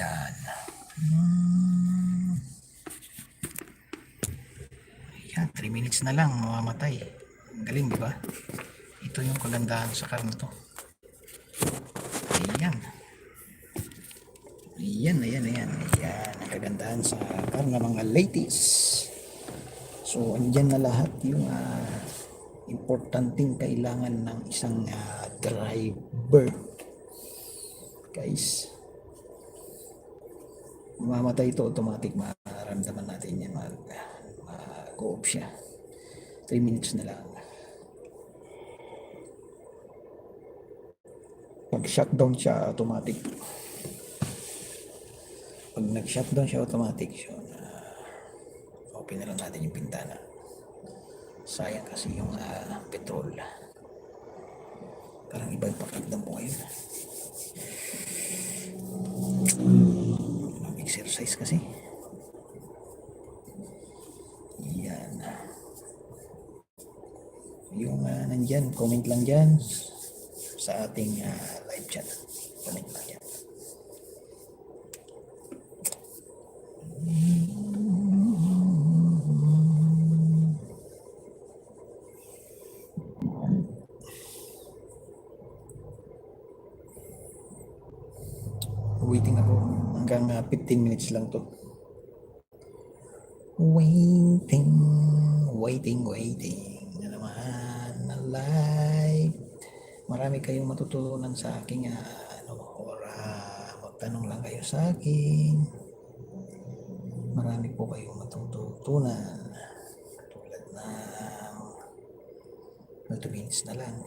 Yan. Yan, 3 minutes na lang, mamamatay. Galing, di ba? Ito yung kagandahan sa car na to. Ayan. Ayan. Ang kagandahan sa car na mga latest. So, andyan na lahat yung importanteng kailangan ng isang driver. Guys, mamamatay ito automatic, maramdaman natin yan, mag-go off siya. 3 minutes na lang. Pag shutdown siya automatic, pag nag-shutdown siya automatic, so open na lang natin yung pintana. Sayang kasi yung petrol. Parang iba yung pakiramdam mo ngayon. Exercise kasi. Yan. Yung nandyan, comment lang dyan sa ating live chat. Comment lang yan. Waiting ako hanggang 15 minutes lang to. Waiting na naman na live. Marami kayong matutunan sa aking or magtanong lang kayo sa akin. Marami po kayong matututunan. Tulad ng 2 minutes na lang.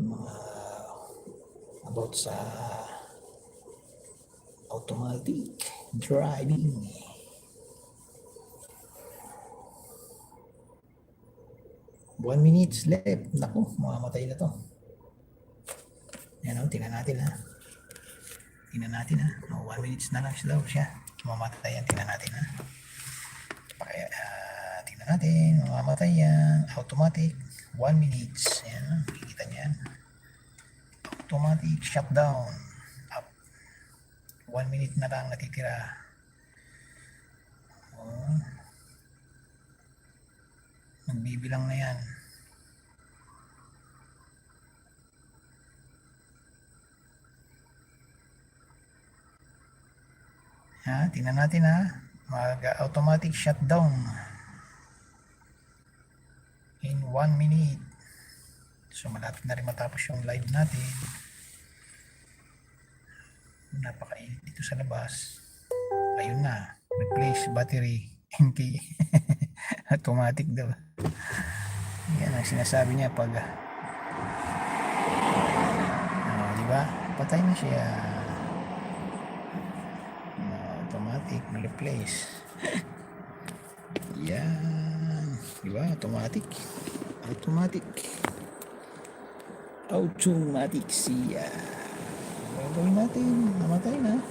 Mga about sa automatic driving. One minutes left. Naku, mamamatay na to. Yan o, tingnan natin ha. Tingnan natin ha. 1 minutes na lang daw siya. Mamamatay yan, tingnan natin ha. Tingnan natin, mamamatay yan. Automatic, 1 minutes. Yan, kikita niyan. Automatic shutdown. Up. 1 minute na lang natitira. Magbibilang na yan. Tingnan natin ha. Mag-automatic shutdown. In 1 minute. So malapit na rin matapos yung live natin. Napakainit dito sa labas. Ayun na. Replace battery. NK. Automatic daw. Yan ang sinasabi niya pag diba? Patay na siya. Automatic replace. Yan. Diba? Automatic siya. Gagawin natin. Namatay na.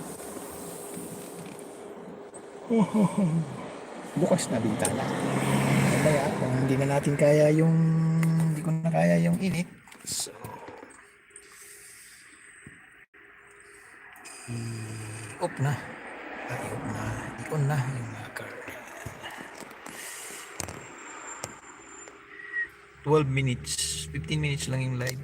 Bukas na bintana. Kaya kung hindi na natin kaya yung hindi ko na kaya yung init, so i-off na. I-on na yung car. 12 minutes, 15 minutes lang yung live.